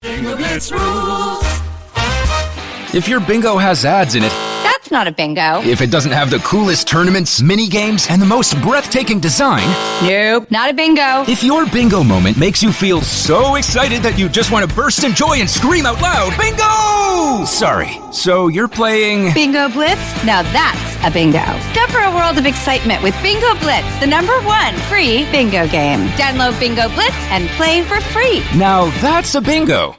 Bingo Blitz rules. If your bingo has ads in it, That's not a bingo. if it doesn't have the coolest tournaments, mini games, and the most breathtaking design, Nope, not a bingo. if your bingo moment makes you feel so excited that you just want to burst in joy and scream out loud, bingo! Sorry, so you're playing... Bingo Blitz? Now that's a bingo. Discover a world of excitement with Bingo Blitz, the #1 free bingo game. Download Bingo Blitz and play for free. Now that's a bingo.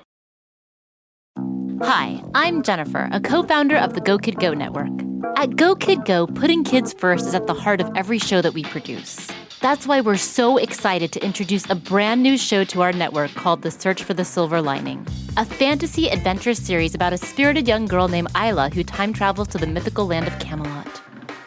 Hi, I'm Jennifer, a co-founder of the Go Kid Go network. At Go Kid Go, putting kids first is at the heart of every show that we produce. That's why we're so excited to introduce a brand new show to our network called The Search for the Silver Lining, a fantasy adventure series about a spirited young girl named Isla who time travels to the mythical land of Camelot.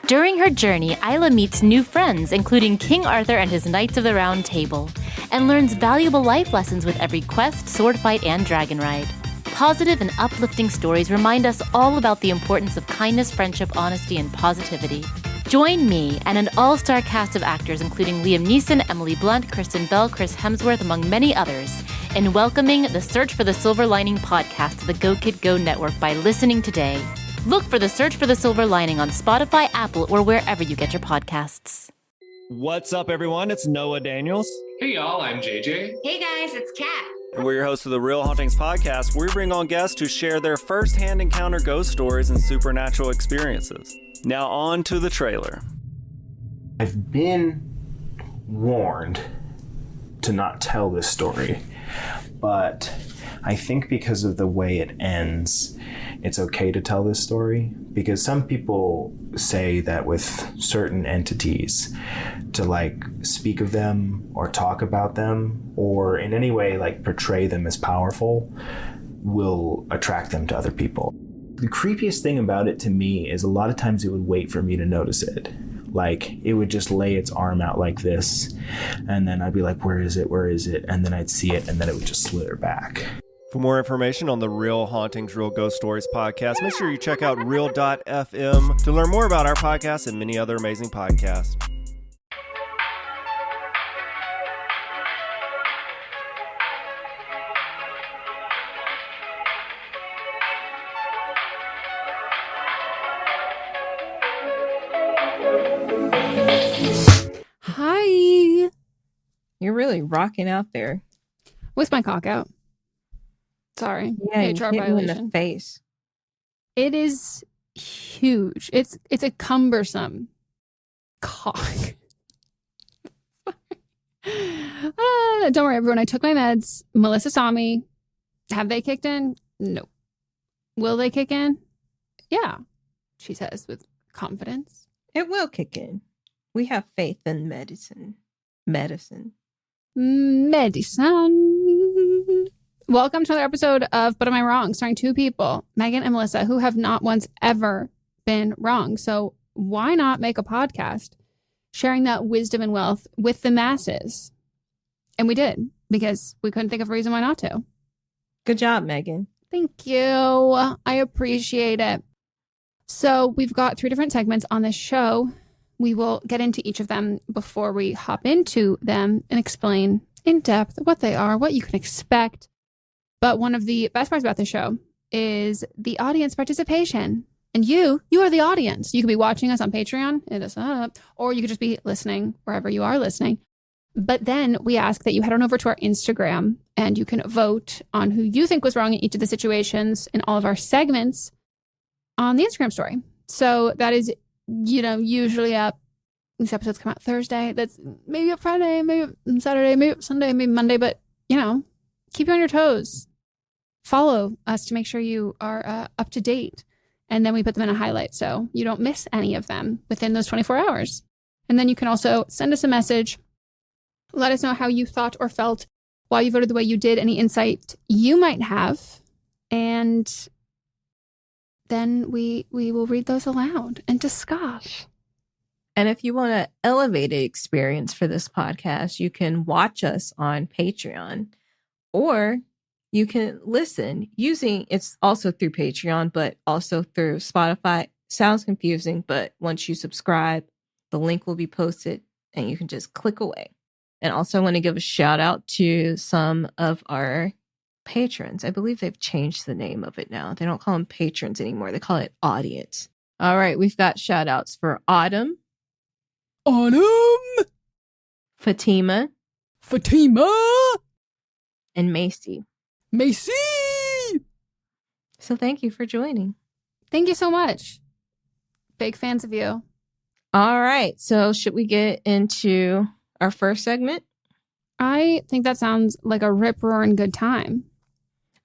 During her journey, Isla meets new friends, including King Arthur and his Knights of the Round Table, and learns valuable life lessons with every quest, sword fight, and dragon ride. Positive and uplifting stories remind us all about the importance of kindness, friendship, honesty, and positivity. Join me and an all-star cast of actors including Liam Neeson, Emily Blunt, Kristen Bell, Chris Hemsworth, among many others, in welcoming the Search for the Silver Lining podcast to the Go Kid Go network by listening today. Look for the Search for the Silver Lining on Spotify, Apple, or wherever you get your podcasts. What's up, everyone? It's Noah Daniels. Hey y'all, I'm JJ. Hey guys, it's Kat. And we're your hosts of the Real Hauntings podcast, where we bring on guests to share their first-hand encounter ghost stories and supernatural experiences. Now on to the trailer. I've been warned to not tell this story, but I think because of the way it ends, it's okay to tell this story, because some people say that with certain entities, to like speak of them or talk about them or in any way like portray them as powerful will attract them to other people. The creepiest thing about it to me is a lot of times it would wait for me to notice it. Like it would just lay its arm out like this, and then I'd be like, where is it? Where is it? And then I'd see it, and then it would just slither back. For more information on the Real Hauntings, Real Ghost Stories podcast, make sure you check out real.fm to learn more about our podcast and many other amazing podcasts. Hi. You're really rocking out there. With my cock out. Sorry. Yeah, you HR hit me in violation. the face. It is huge. It's a cumbersome cock. Don't worry, everyone. I took my meds. Melissa saw me. Have they kicked in? No. Will they kick in? Yeah, she says with confidence. It will kick in. We have faith in medicine. Medicine. Welcome to another episode of But Am I Wrong? Starring two people, Megan and Melissa, who have not once ever been wrong. So why not make a podcast sharing that wisdom and wealth with the masses? And we did, because we couldn't think of a reason why not to. Good job, Megan. Thank you. I appreciate it. So we've got 3 different segments on this show. We will get into each of them before we hop into them and explain in depth what they are, what you can expect. But one of the best parts about the show is the audience participation. And you are the audience. You could be watching us on Patreon, hit us up, or you could just be listening wherever you are listening. But then we ask that you head on over to our Instagram and you can vote on who you think was wrong in each of the situations in all of our segments on the Instagram story. So that is, usually up. These episodes come out Thursday. That's maybe up Friday, maybe up Saturday, maybe up Sunday, maybe Monday. But, keep you on your toes. Follow us to make sure you are up to date. And then we put them in a highlight so you don't miss any of them within those 24 hours. And then you can also send us a message. Let us know how you thought or felt while you voted the way you did, any insight you might have. And then we will read those aloud and discuss. And if you want an elevated experience for this podcast, you can watch us on Patreon, or you can listen using, it's also through Patreon, but also through Spotify. Sounds confusing, but once you subscribe, the link will be posted and you can just click away. And also I want to give a shout out to some of our patrons. I believe they've changed the name of it now. They don't call them patrons anymore. They call it audience. All right, we've got shout outs for Autumn, Fatima, and Macy. So thank you for joining. Thank you so much. Big fans of you. All right, so should we get into our first segment? I think that sounds like a rip-roaring good time.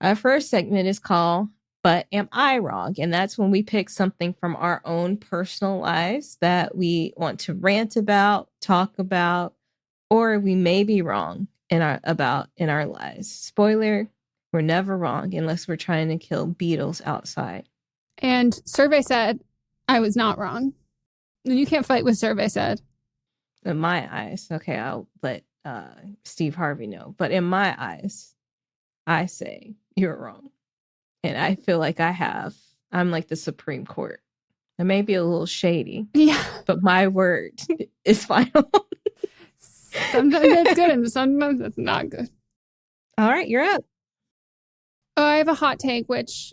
Our first segment is called But Am I Wrong? And that's when we pick something from our own personal lives that we want to rant about, talk about, or we may be wrong in our lives. Spoiler, we're never wrong unless we're trying to kill beetles outside. And Survey said I was not wrong. And you can't fight with Survey said. In my eyes, okay, I'll let Steve Harvey know. But in my eyes, I say you're wrong. And I feel like I'm like the Supreme Court. I may be a little shady. Yeah. But my word is final. Sometimes that's good and sometimes that's not good. All right, you're up. Oh, I have a hot take, which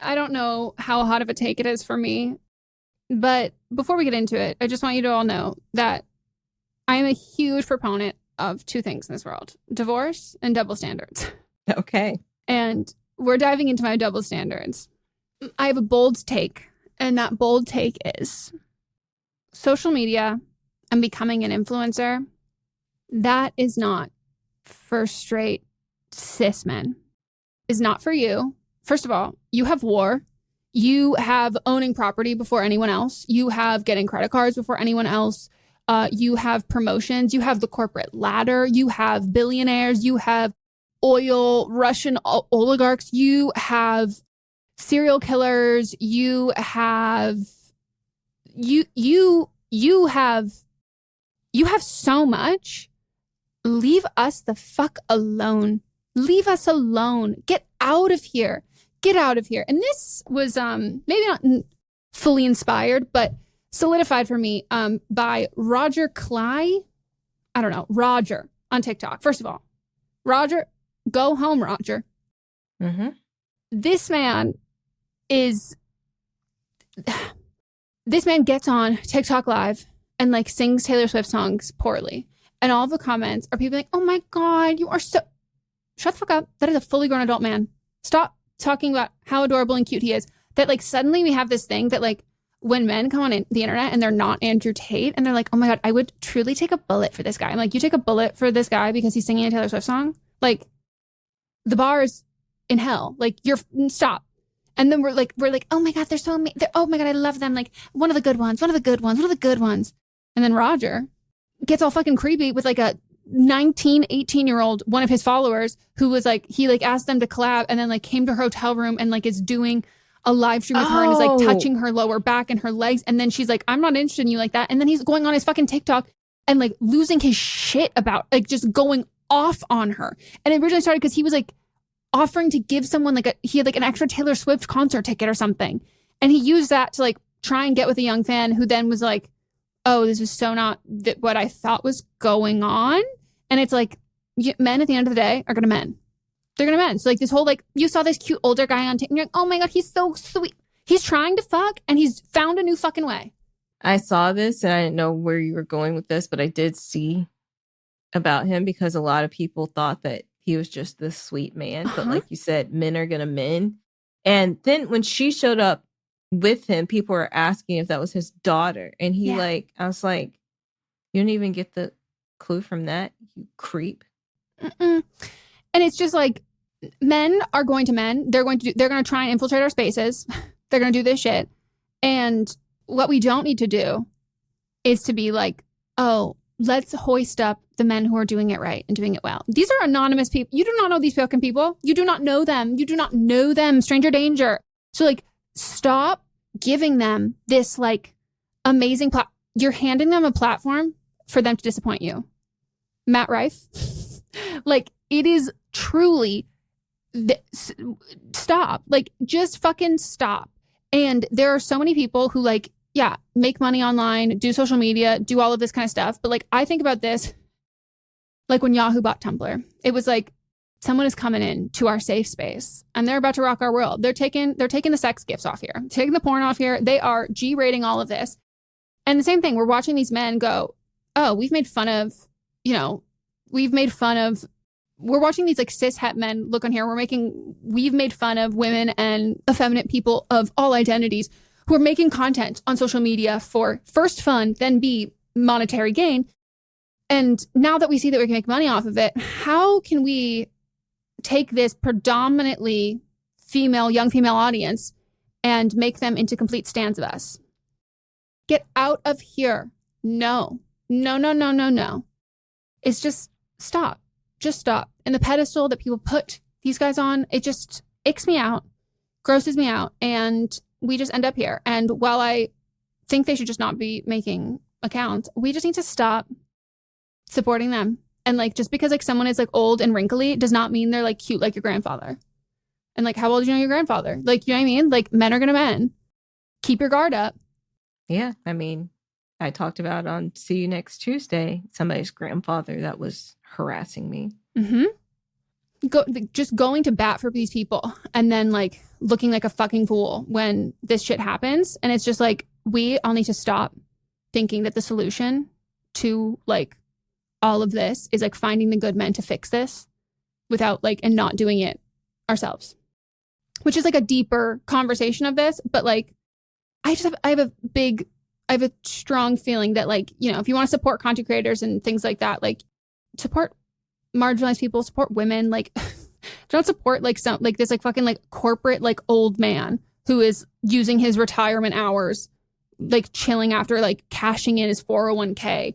I don't know how hot of a take it is for me. But before we get into it, I just want you to all know that I am a huge proponent of two things in this world: divorce and double standards. Okay. And we're diving into my double standards. I have a bold take, and that bold take is social media and becoming an influencer. That is not for straight cis men. Is not for you. First of all, you have war. You have owning property before anyone else. You have getting credit cards before anyone else. You have promotions. You have the corporate ladder. You have billionaires. You have Russian oligarchs. You have serial killers. You have so much. Leave us the fuck alone. Leave us alone. Get out of here. Get out of here. And this was maybe not fully inspired, but solidified for me by Roger Cly. I don't know. Roger on TikTok. First of all, Roger, go home, Roger. Mm-hmm. This man gets on TikTok Live and like sings Taylor Swift songs poorly. And all the comments are people like, oh my God, you are so... Shut the fuck up. That is a fully grown adult man. Stop talking about how adorable and cute he is. That like suddenly we have this thing that like when men come on the internet and they're not Andrew Tate and they're like, oh my God, I would truly take a bullet for this guy. I'm like, you take a bullet for this guy because he's singing a Taylor Swift song? Like the bar is in hell. Like stop. And then we're like, oh my God, they're so amazing. Oh my God, I love them. Like one of the good ones. And then Roger gets all fucking creepy with like a 18-year-old, one of his followers who was like, he like asked them to collab and then like came to her hotel room and like is doing a live stream with her and is like touching her lower back and her legs. And then she's like, I'm not interested in you like that. And then he's going on his fucking TikTok and like losing his shit about like just going off on her. And it originally started because he was like offering to give someone like he had like an extra Taylor Swift concert ticket or something. And he used that to like try and get with a young fan who then was like, oh, this is so not what I thought was going on. And it's like, men at the end of the day are going to men. They're going to men. So like this whole, like, you saw this cute older guy on TikTok. And you're like, oh my God, he's so sweet. He's trying to fuck and he's found a new fucking way. I saw this and I didn't know where you were going with this, but I did see about him because a lot of people thought that he was just this sweet man. But like you said, men are going to men. And then when she showed up with him, people were asking if that was his daughter. And he I was like, you didn't even get the clue from that, you creep. Mm-mm. And it's just like, men are going to men. They're going to try and infiltrate our spaces. They're going to do this shit. And what we don't need to do is to be like, oh, let's hoist up the men who are doing it right and doing it well. These are anonymous people. You do not know these fucking people. You do not know them. You do not know them. Stranger danger. So like, stop giving them this like amazing you're handing them a platform for them to disappoint you. Matt Rife. Like, it is truly stop. Like, just fucking stop. And there are so many people who like, yeah, make money online, do social media, do all of this kind of stuff. But like, I think about this, like when Yahoo bought Tumblr, it was like someone is coming in to our safe space and they're about to rock our world. They're taking the sex gifts off here, taking the porn off here. They are G-rating all of this. And the same thing, we're watching these men go, oh, we're watching these like cis het men look on here. We've made fun of women and effeminate people of all identities who are making content on social media for first fun, then B, monetary gain. And now that we see that we can make money off of it, how can we take this predominantly young female audience and make them into complete stans of us? Get out of here. No. It's just stop. Just stop. And the pedestal that people put these guys on, it just icks me out, grosses me out. And we just end up here. And while I think they should just not be making accounts, we just need to stop supporting them. And like, just because like someone is like old and wrinkly does not mean they're like cute like your grandfather. And like, how old do you know your grandfather? Like, you know what I mean? Like, men are gonna men. Keep your guard up. Yeah, I mean, I talked about on See You Next Tuesday, somebody's grandfather that was harassing me. Mm-hmm. Just going to bat for these people and then like looking like a fucking fool when this shit happens. And it's just like, we all need to stop thinking that the solution to like all of this is like finding the good men to fix this without like, and not doing it ourselves, which is like a deeper conversation of this. But like, I have a strong feeling that like, you know, if you want to support content creators and things like that, like support marginalized people, support women, like don't support like some like this like fucking like corporate like old man who is using his retirement hours like chilling after like cashing in his 401k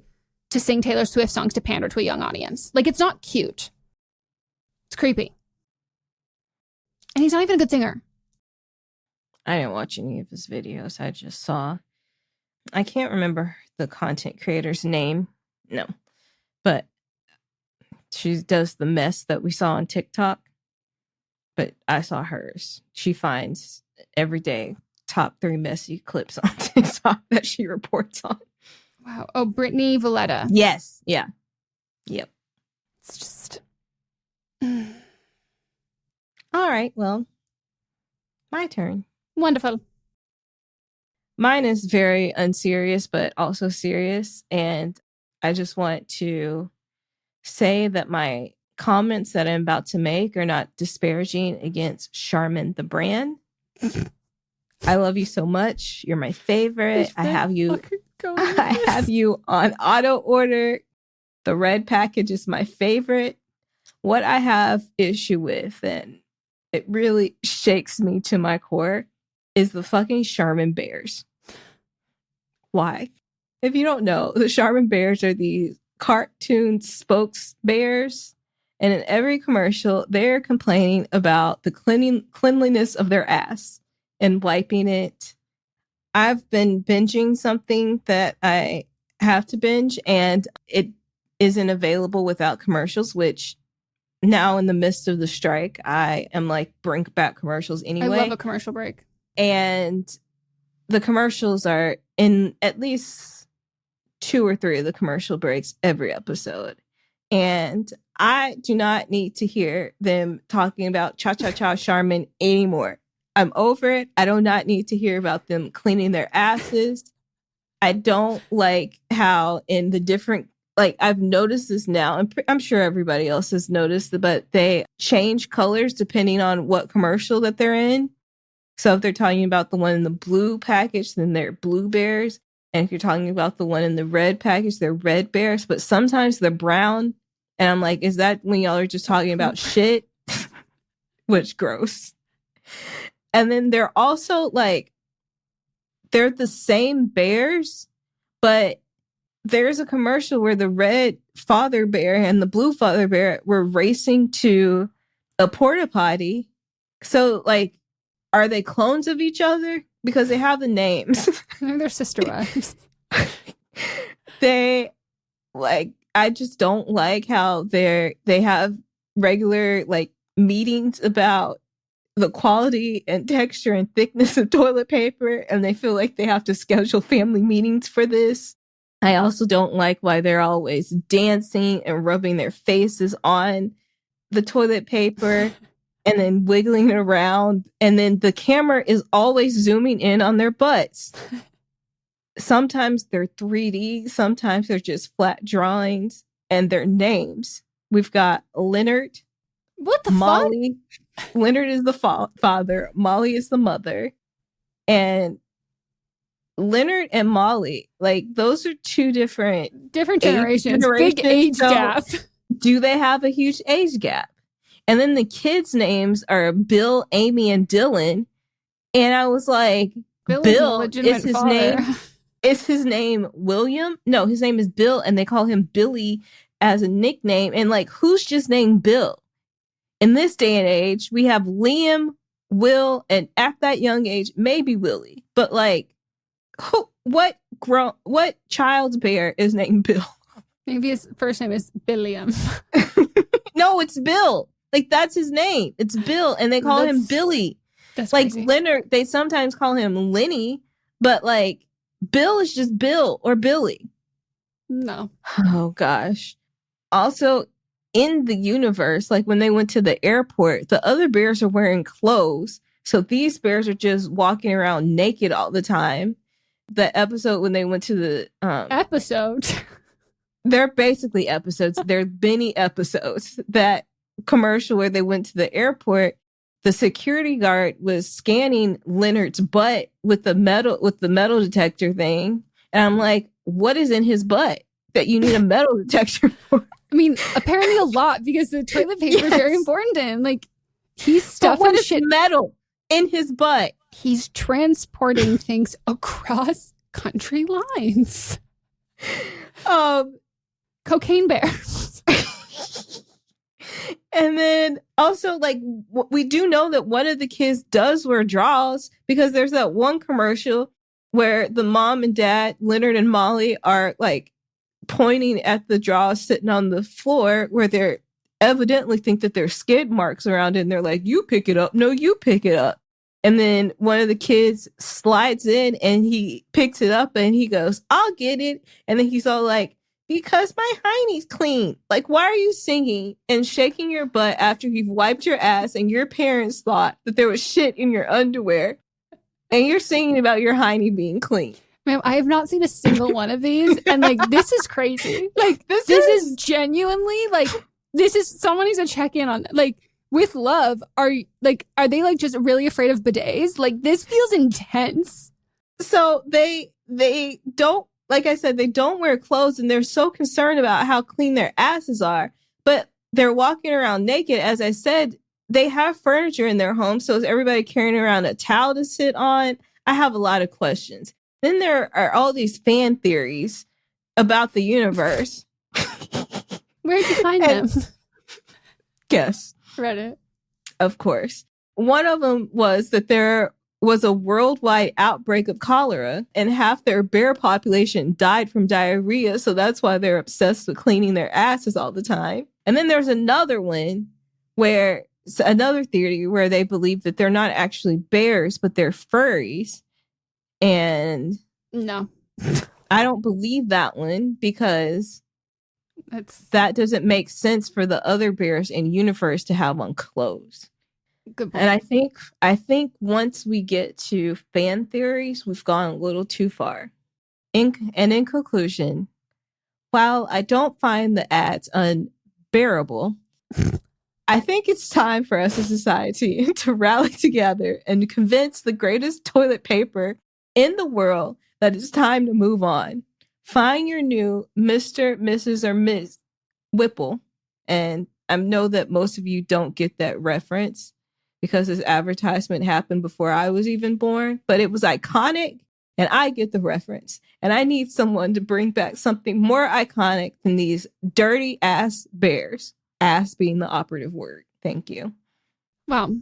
to sing Taylor Swift songs to pander to a young audience. Like, it's not cute. It's creepy. And he's not even a good singer. I didn't watch any of his videos. I just saw, I can't remember the content creator's name. No. But she does the mess that we saw on TikTok. But I saw hers. She finds every day top 3 messy clips on TikTok that she reports on. Wow. Oh, Brittany Valletta. Yes. Yeah. Yep. It's just. All right. Well, my turn. Wonderful. Mine is very unserious, but also serious. And I just want to say that my comments that I'm about to make are not disparaging against Charmin, the brand. I love you so much. You're my favorite. I have you on auto order. The red package is my favorite. What I have issue with, and it really shakes me to my core, is the fucking Charmin bears. Why? If you don't know, the Charmin bears are these cartoon spokes bears. And in every commercial, they're complaining about the cleanliness of their ass and wiping it. I've been binging something that I have to binge, and it isn't available without commercials, which now in the midst of the strike, I am like, bring back commercials anyway. I love a commercial break. And the commercials are in at least 2 or 3 of the commercial breaks every episode. And I do not need to hear them talking about cha-cha-cha Charmin anymore. I'm over it. I do not need to hear about them cleaning their asses. I don't like how in the different, like, I've noticed this now, and I'm sure everybody else has noticed, but they change colors depending on what commercial that they're in. So if they're talking about the one in the blue package, then they're blue bears. And if you're talking about the one in the red package, they're red bears. But sometimes they're brown. And I'm like, is that when y'all are just talking about shit? Which, gross. And then they're also like, they're the same bears, but there's a commercial where the red father bear and the blue father bear were racing to a porta potty. So, like, are they clones of each other? Because they have the names. They're sister wives. They, like, I just don't like how they have regular, like, meetings about the quality and texture and thickness of toilet paper, and they feel like they have to schedule family meetings for this. I also don't like why they're always dancing and rubbing their faces on the toilet paper and then wiggling it around. And then the camera is always zooming in on their butts. Sometimes they're 3D. Sometimes they're just flat drawings and their names. We've got Leonard. What the Molly. Leonard is the father. Molly is the mother. And Leonard and Molly, like, those are two different generations. Big age gap. Do they have a huge age gap? And then the kids' names are Bill, Amy, and Dylan. And I was like, Bill is his name. Is his name William? No, his name is Bill, and they call him Billy as a nickname. And like, who's just named Bill? In this day and age, we have Liam, Will, and at that young age, maybe Willie. But like, what child's bear is named Bill? Maybe his first name is Billiam. No, it's Bill. Like, that's his name. It's Bill, and they call him Billy. That's like crazy. Leonard. They sometimes call him Lenny, but like Bill is just Bill or Billy. No. Oh gosh. Also, in the universe, like when they went to the airport, the other bears are wearing clothes. So these bears are just walking around naked all the time. The episode when they went to the episode. They're basically episodes. They're mini episodes. That commercial where they went to the airport, the security guard was scanning Leonard's butt with the metal detector thing. And I'm like, what is in his butt that you need a metal detector for? I mean, apparently a lot, because the toilet paper is very important to him. Like, he's stuffing shit metal in his butt. He's transporting things across country lines. Cocaine bear. And then also, like, we do know that one of the kids does wear drawers, because there's that one commercial where the mom and dad, Leonard and Molly, are like pointing at the drawers sitting on the floor where they're evidently think that there's skid marks around it. And they're like, you pick it up. No, you pick it up. And then one of the kids slides in and he picks it up and he goes, I'll get it. And then he's all like, because my hiney's clean. Like, why are you singing and shaking your butt after you've wiped your ass and your parents thought that there was shit in your underwear and you're singing about your hiney being clean? Ma'am, I have not seen a single one of these. And like, this is crazy. Like, this is genuinely like, this is someone needs to check in on, like, with love. Are they like just really afraid of bidets? Like, this feels intense. So they don't, like I said, they don't wear clothes and they're so concerned about how clean their asses are, but they're walking around naked. As I said, they have furniture in their home. So is everybody carrying around a towel to sit on? I have a lot of questions. Then there are all these fan theories about the universe. Where'd you find them? Guess. Reddit. Of course. One of them was that there was a worldwide outbreak of cholera and half their bear population died from diarrhea. So that's why they're obsessed with cleaning their asses all the time. And then there's another one where another theory where they believe that they're not actually bears, but they're furries. And no, I don't believe that one, because that doesn't make sense for the other bears in universe to have on clothes. Good point. And I think once we get to fan theories, we've gone a little too far. In conclusion, while I don't find the ads unbearable, I think it's time for us as a society to rally together and convince the greatest toilet paper in the world that it's time to move on. Find your new Mr., Mrs., or Ms. Whipple. And I know that most of you don't get that reference, because this advertisement happened before I was even born, but it was iconic and I get the reference. And I need someone to bring back something more iconic than these dirty ass bears. Ass being the operative word. Thank you. Wow.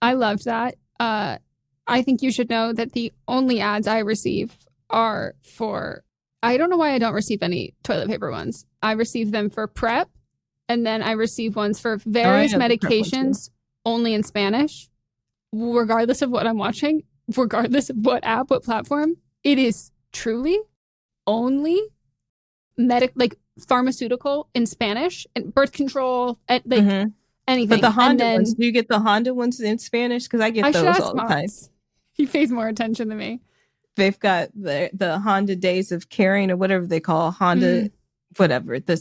I loved that. I think you should know that the only ads I receive are for, I don't know why I don't receive any toilet paper ones. I receive them for prep, and then I receive ones for various medications only in Spanish, regardless of what I'm watching, regardless of what app, what platform. It is truly only like pharmaceutical in Spanish, and birth control, and like anything. But the Honda then, ones, do you get the Honda ones in Spanish? Because I get those all the time. Moss. He pays more attention than me. They've got the Honda Days of Caring or whatever they call Honda, whatever, the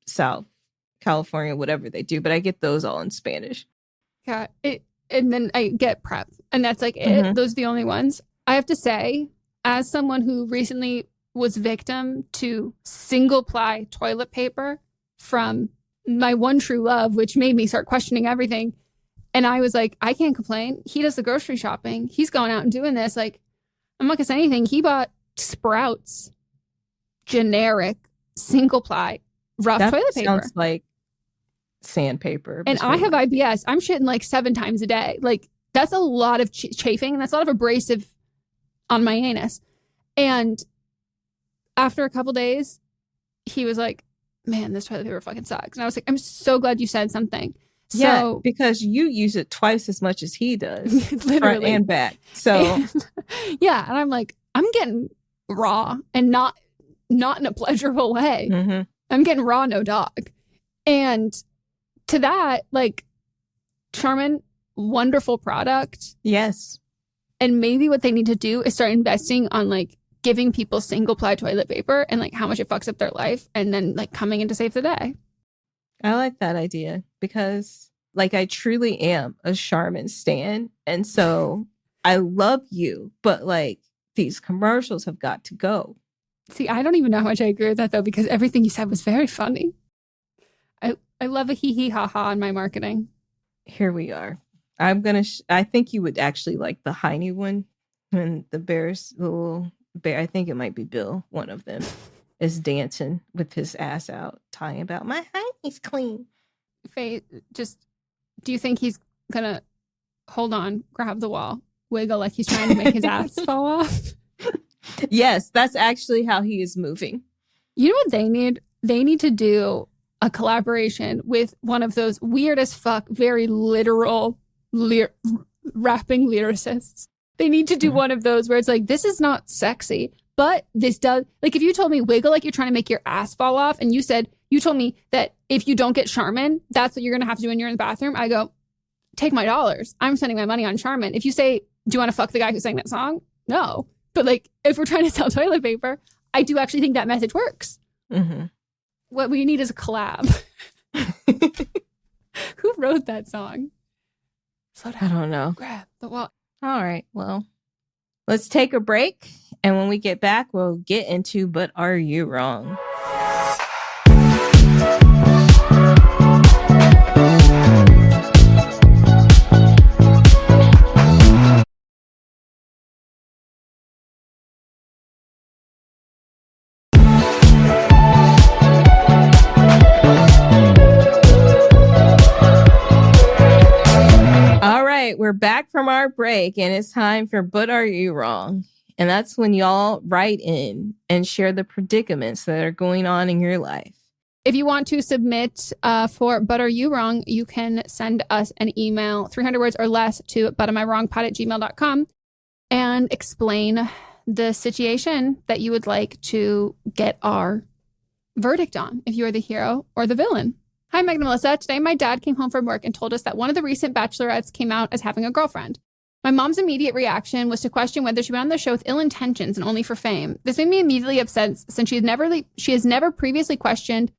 South California, whatever they do. But I get those all in Spanish. Yeah. And then I get prep. And that's like it. Those are the only ones. I have to say, as someone who recently was victim to single-ply toilet paper from my one true love, which made me start questioning everything. And I was like, I can't complain. He does the grocery shopping. He's going out and doing this. Like, I'm not going to say anything. He bought Sprouts, generic, single-ply, rough toilet paper. Sounds like sandpaper. And I have IBS. I'm shitting like 7 times a day. Like, that's a lot of chafing, and that's a lot of abrasive on my anus. And after a couple days, he was like, man, this toilet paper fucking sucks. And I was like, I'm so glad you said something. Yeah, So, because you use it twice as much as he does, literally, front and back. So yeah, and I'm like, I'm getting raw, and not in a pleasurable way. I'm getting raw, no dog. And to that, like, Charmin, wonderful product. Yes. And maybe what they need to do is start investing on like giving people single ply toilet paper and like how much it fucks up their life, and then like coming in to save the day. I like that idea because like I truly am a Charmin stan. And so I love you, but like these commercials have got to go. See, I don't even know how much I agree with that though, because everything you said was very funny. I love a hee hee ha ha in my marketing. Here we are. I'm going to, I think you would actually like the Heine one when the bears, the little bear, I think it might be Bill, one of them, is dancing with his ass out, talking about my Heine's clean. Faye, just, do you think he's going to hold on, grab the wall, wiggle like he's trying to make his ass fall off? Yes, that's actually how he is moving. You know what they need? They need to do a collaboration with one of those weird as fuck, very literal rapping lyricists. They need to do one of those where it's like, this is not sexy, but this does. Like, if you told me wiggle like you're trying to make your ass fall off, and you told me that if you don't get Charmin, that's what you're going to have to do when you're in the bathroom, I go, take my dollars. I'm spending my money on Charmin. If you say, do you want to fuck the guy who sang that song? No. But like, if we're trying to sell toilet paper, I do actually think that message works. What we need is a collab. Who wrote that song? Slow down. I don't know. Grab the wall. All right. Well, let's take a break. And when we get back, we'll get into But Are You Wrong? We're back from our break, and it's time for But Are You Wrong? And that's when y'all write in and share the predicaments that are going on in your life. If you want to submit for But Are You Wrong, you can send us an email, 300 words or less, to butamiwrongpod@gmail.com and explain the situation that you would like to get our verdict on, if you are the hero or the villain. Hi, Meg and Melissa. Today, my dad came home from work and told us that one of the recent bachelorettes came out as having a girlfriend. My mom's immediate reaction was to question whether she went on the show with ill intentions and only for fame. This made me immediately upset since she has never previously questioned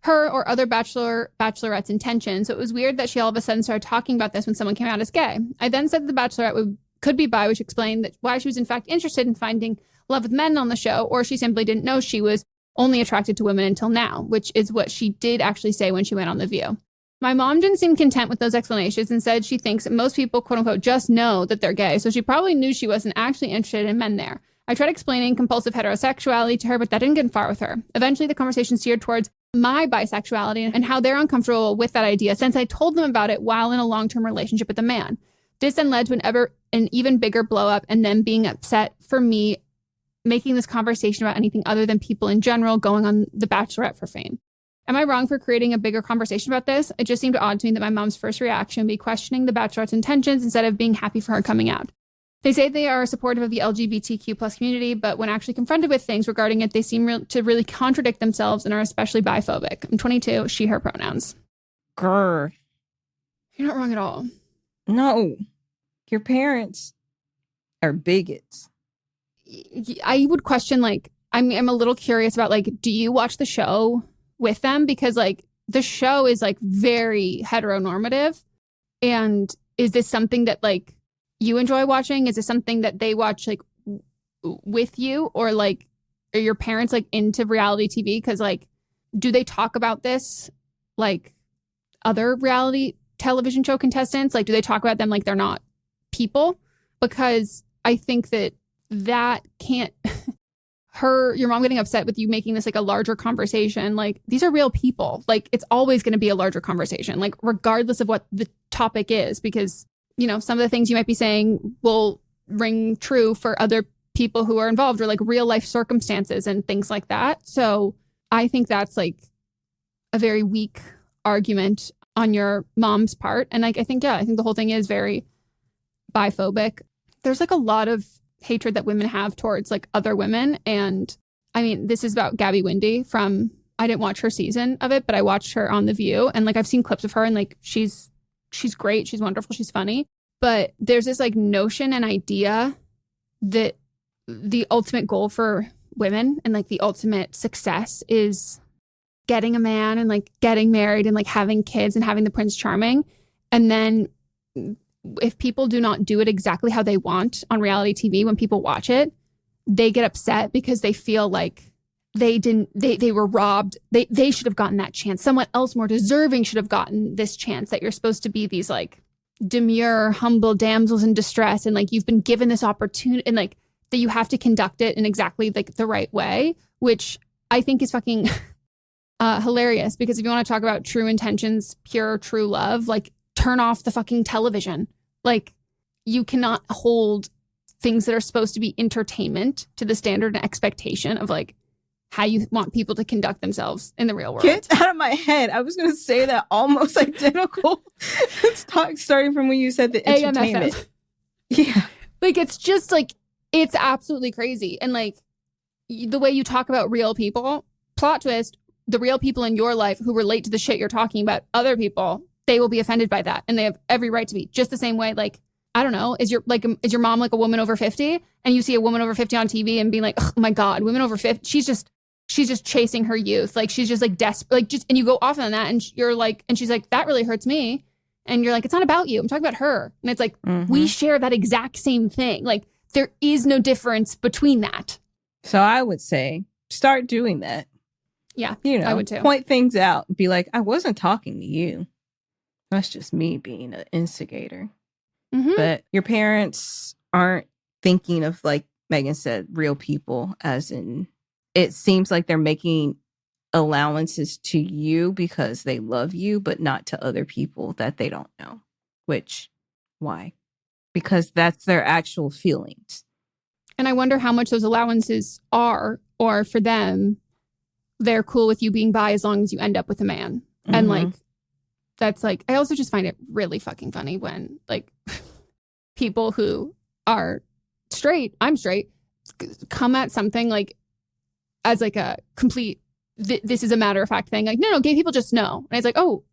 her or other bachelorette's intentions. So it was weird that she all of a sudden started talking about this when someone came out as gay. I then said that the bachelorette could be bi, which explained that why she was in fact interested in finding love with men on the show, or she simply didn't know she was only attracted to women until now, which is what she did actually say when she went on The View. My mom didn't seem content with those explanations and said she thinks that most people, quote unquote, just know that they're gay. So she probably knew she wasn't actually interested in men there. I tried explaining compulsive heterosexuality to her, but that didn't get far with her. Eventually, the conversation steered towards my bisexuality and how they're uncomfortable with that idea since I told them about it while in a long-term relationship with a man. This then led to an even bigger blow up and them being upset for me making this conversation about anything other than people in general going on The Bachelorette for fame. Am I wrong for creating a bigger conversation about this? It just seemed odd to me that my mom's first reaction would be questioning the Bachelorette's intentions instead of being happy for her coming out. They say they are supportive of the LGBTQ plus community, but when actually confronted with things regarding it, they seem to really contradict themselves and are especially biphobic. I'm 22, she, her pronouns. Grr. You're not wrong at all. No. Your parents are bigots. I would question, like, I'm a little curious about, like, do you watch the show with them? Because, like, the show is, like, very heteronormative. And is this something that, like, you enjoy watching? Is this something that they watch, like, with you? Or, like, are your parents, like, into reality TV? Because, like, do they talk about this, like, other reality television show contestants? Like, do they talk about them like they're not people? Because I think that can't... your mom getting upset with you making this like a larger conversation. Like, these are real people. Like, it's always going to be a larger conversation, like, regardless of what the topic is, because, you know, some of the things you might be saying will ring true for other people who are involved, or like real life circumstances and things like that. So I think that's like a very weak argument on your mom's part. And like, I think the whole thing is very biphobic. There's like a lot of hatred that women have towards like other women. And I mean, this is about Gabby Windey I didn't watch her season of it, but I watched her on The View, and like I've seen clips of her, and like she's great, she's wonderful, she's funny. But there's this like notion and idea that the ultimate goal for women and like the ultimate success is getting a man and like getting married and like having kids and having the Prince Charming. And then if people do not do it exactly how they want on reality TV, when people watch it, they get upset because they feel like they were robbed. They should have gotten that chance. Someone else more deserving should have gotten this chance, that you're supposed to be these like demure, humble damsels in distress. And like, you've been given this opportunity, and like that you have to conduct it in exactly like the right way, which I think is fucking hilarious. Because if you want to talk about true intentions, pure, true love, like, turn off the fucking television. Like, you cannot hold things that are supposed to be entertainment to the standard and expectation of like how you want people to conduct themselves in the real world. Get out of my head. I was going to say that almost identical. Starting from when you said the entertainment. AMFM. Yeah. Like, it's just like, it's absolutely crazy. And like, the way you talk about real people, plot twist, the real people in your life who relate to the shit you're talking about, other people, they will be offended by that. And they have every right to be. Just the same way, like, I don't know, is your mom like a woman over 50? And you see a woman over 50 on TV and being like, oh my God, women over 50, she's just chasing her youth. Like, she's just like desperate, like, just, and you go off on that, and you're like, and she's like, that really hurts me. And you're like, it's not about you. I'm talking about her. And it's like, we share that exact same thing. Like, there is no difference between that. So I would say, start doing that. Yeah, you know, I would too. Point things out. Be like, I wasn't talking to you. That's just me being an instigator. Mm-hmm. But your parents aren't thinking of, like Megan said, real people, as in, it seems like they're making allowances to you because they love you, but not to other people that they don't know. Which, why? Because that's their actual feelings. And I wonder how much those allowances are, or for them, they're cool with you being bi as long as you end up with a man. Mm-hmm. And like, that's like, I also just find it really fucking funny when like people who are straight, I'm straight, come at something like as like a complete, this is a matter of fact thing. Like, no, gay people just know. And it's like, oh,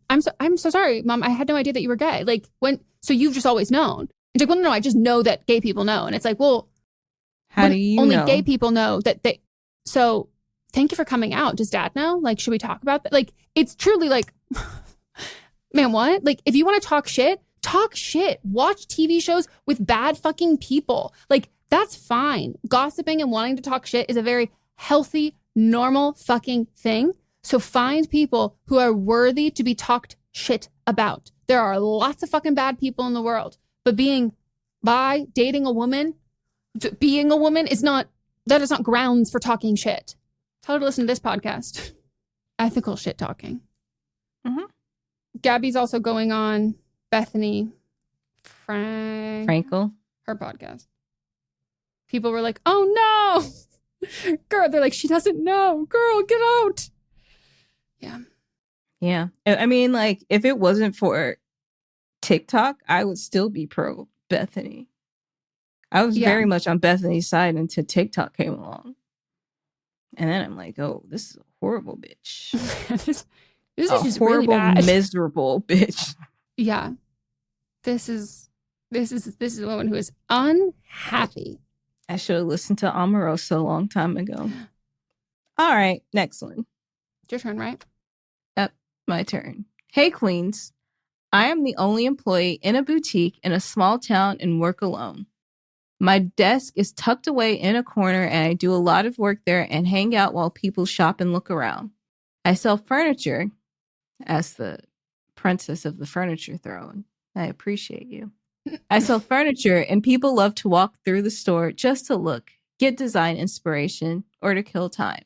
I'm so sorry, Mom. I had no idea that you were gay. Like, so you've just always known. It's like, well, no, I just know that gay people know. And it's like, well, how do you only know? Gay people know that they, so thank you for coming out. Does Dad know? Like, should we talk about that? Like, it's truly like, man, what? Like, if you want to talk shit, talk shit. Watch TV shows with bad fucking people. Like, that's fine. Gossiping and wanting to talk shit is a very healthy, normal fucking thing. So find people who are worthy to be talked shit about. There are lots of fucking bad people in the world, but being bi, dating a woman, being a woman is not grounds for talking shit. Tell her to listen to this podcast. Ethical shit talking. Mm-hmm. Gabby's also going on Bethany Frankel, her podcast. People were like, oh no, girl. They're like, she doesn't know. Girl, get out. Yeah. Yeah. I mean, like, if it wasn't for TikTok, I would still be pro Bethany. I was very much on Bethany's side until TikTok came along. And then I'm like, oh, this is a horrible bitch. this This a is just really horrible, bad. miserable bitch. Yeah. This is a woman who is unhappy. I should have listened to Omarosa a long time ago. All right, next one. It's your turn, right? Yep, my turn. Hey, Queens. I am the only employee in a boutique in a small town and work alone. My desk is tucked away in a corner and I do a lot of work there and hang out while people shop and look around. I sell furniture, as the princess of the furniture throne. I appreciate you. I sell furniture and people love to walk through the store just to look, get design inspiration, or to kill time.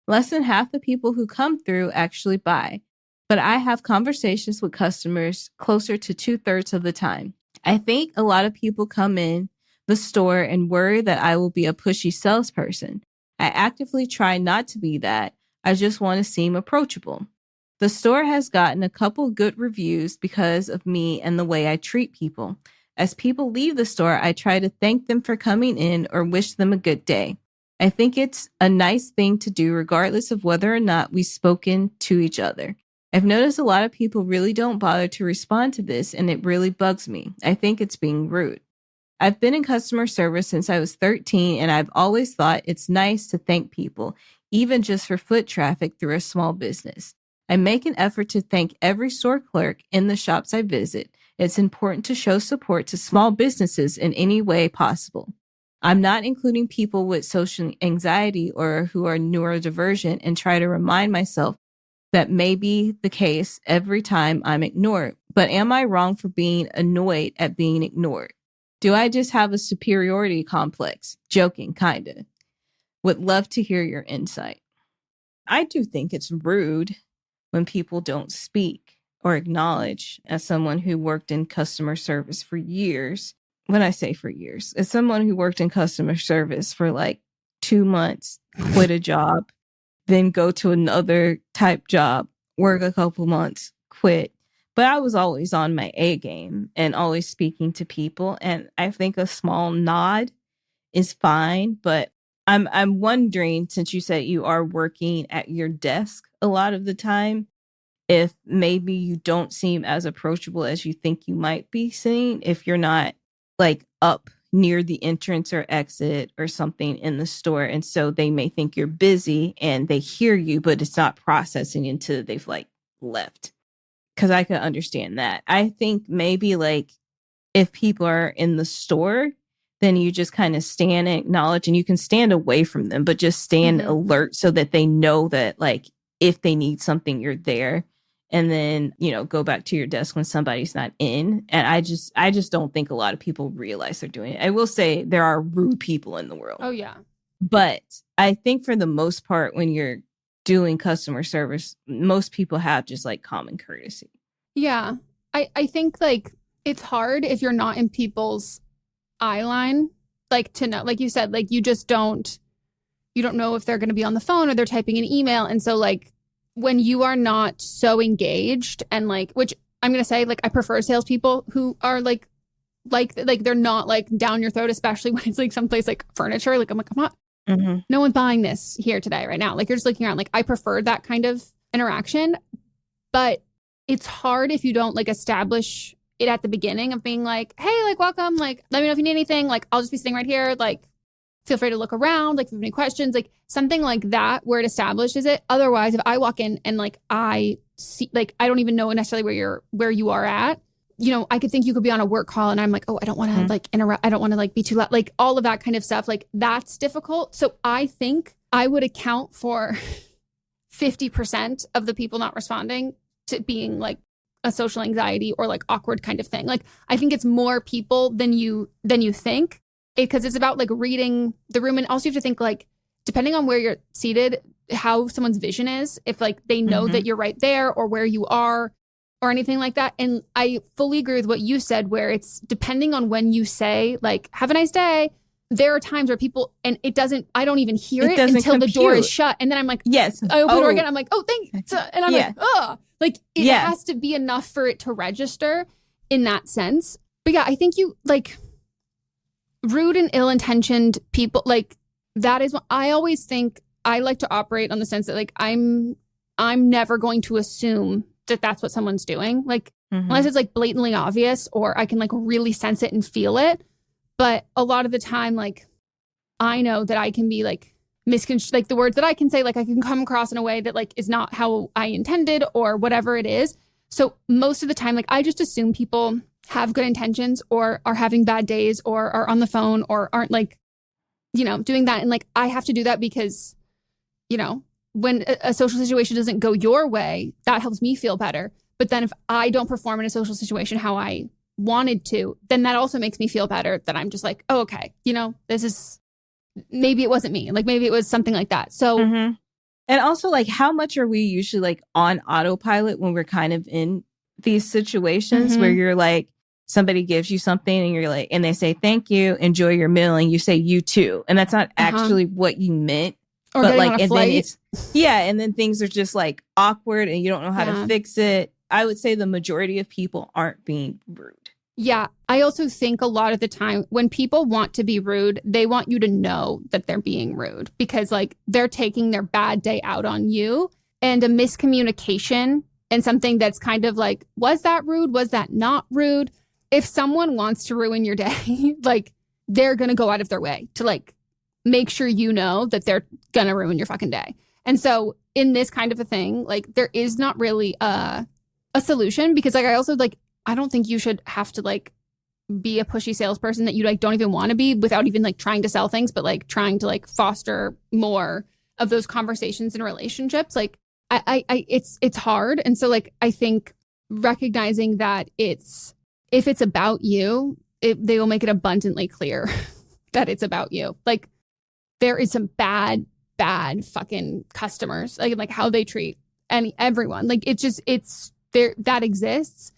Less than half the people who come through actually buy, but I have conversations with customers closer to 2/3 of the time. I think a lot of people come in the store and worry that I will be a pushy salesperson. I actively try not to be that. I just want to seem approachable. The store has gotten a couple good reviews because of me and the way I treat people. As people leave the store, I try to thank them for coming in or wish them a good day. I think it's a nice thing to do regardless of whether or not we've spoken to each other. I've noticed a lot of people really don't bother to respond to this, and it really bugs me. I think it's being rude. I've been in customer service since I was 13, and I've always thought it's nice to thank people, even just for foot traffic through a small business. I make an effort to thank every store clerk in the shops I visit. It's important to show support to small businesses in any way possible. I'm not including people with social anxiety or who are neurodivergent and try to remind myself that may be the case every time I'm ignored. But am I wrong for being annoyed at being ignored? Do I just have a superiority complex? Joking, kinda. Would love to hear your insight. I do think it's rude when people don't speak or acknowledge. As someone who worked in customer service for years, when I say for years, as someone who worked in customer service for like 2 months, quit a job, then go to another type job, work a couple months, quit. But I was always on my A game and always speaking to people. And I think a small nod is fine. But I'm wondering, since you said you are working at your desk a lot of the time, if maybe you don't seem as approachable as you think you might be seen, if you're not like up near the entrance or exit or something in the store. And so they may think you're busy and they hear you, but it's not processing until they've like left. Because I can understand that. I think maybe like if people are in the store, then you just kind of stand and acknowledge, and you can stand away from them, but just stand alert so that they know that like if they need something, you're there. And then, you know, go back to your desk when somebody's not in. And I just don't think a lot of people realize they're doing it. I will say there are rude people in the world. Oh, yeah. But I think for the most part, when you're doing customer service, most people have just like common courtesy. Yeah. I think like it's hard if you're not in people's eye line, like to know, like you said, like you don't know if they're going to be on the phone or they're typing an email. And so like when you are not so engaged and like, which I'm going to say, like, I prefer salespeople who are like they're not like down your throat, especially when it's like someplace like furniture. Like I'm like, come on, no one's buying this here today right now. Like you're just looking around. Like I prefer that kind of interaction, but it's hard if you don't like establish it at the beginning of being like, hey, like, welcome. Like, let me know if you need anything. Like, I'll just be sitting right here. Like, feel free to look around. Like, if you have any questions, like something like that where it establishes it. Otherwise, if I walk in and like, I see, like, I don't even know necessarily where you are at, you know, I could think you could be on a work call and I'm like, oh, I don't want to like interrupt. I don't want to like be too loud. Like all of that kind of stuff. Like that's difficult. So I think I would account for 50% of the people not responding to being like a social anxiety or like awkward kind of thing. Like I think it's more people than you think, because it's about like reading the room. And also you have to think like, depending on where you're seated, how someone's vision is, if like they know that you're right there or where you are or anything like that. And I fully agree with what you said, where it's depending on when you say like, have a nice day. There are times where people, and I don't even hear it until the door is shut. And then I'm like, yes, I open the door again. I'm like, oh, thanks. And I'm like, oh, like it has to be enough for it to register in that sense. But yeah, I think you like rude and ill-intentioned people, like that is what I always think. I like to operate on the sense that like I'm I'm never going to assume that that's what someone's doing. Like, unless it's like blatantly obvious or I can like really sense it and feel it. But a lot of the time, like, I know that I can be like like the words that I can say, like I can come across in a way that like is not how I intended or whatever it is. So most of the time, like I just assume people have good intentions or are having bad days or are on the phone or aren't like, you know, doing that. And like, I have to do that because, you know, when a social situation doesn't go your way, that helps me feel better. But then if I don't perform in a social situation how I wanted to, then that also makes me feel better that I'm just like, oh, okay, you know, this is, maybe it wasn't me. Like maybe it was something like that. So, and also like how much are we usually like on autopilot when we're kind of in these situations where you're like, somebody gives you something and you're like, and they say, thank you, enjoy your meal. And you say, you too. And that's not actually what you meant. Or but like, on a and flight. then it's, and then things are just like awkward and you don't know how to fix it. I would say the majority of people aren't being rude. Yeah. I also think a lot of the time when people want to be rude, they want you to know that they're being rude because like they're taking their bad day out on you, and a miscommunication and something that's kind of like, was that rude? Was that not rude? If someone wants to ruin your day, like they're going to go out of their way to like make sure you know that they're going to ruin your fucking day. And so in this kind of a thing, like there is not really a solution because like I also like, I don't think you should have to like be a pushy salesperson that you like don't even want to be without even like trying to sell things, but like trying to like foster more of those conversations and relationships. Like it's hard. And so like, I think recognizing that if it's about you, they will make it abundantly clear that it's about you. Like there is some bad fucking customers, like how they treat everyone. Like it's there, that exists.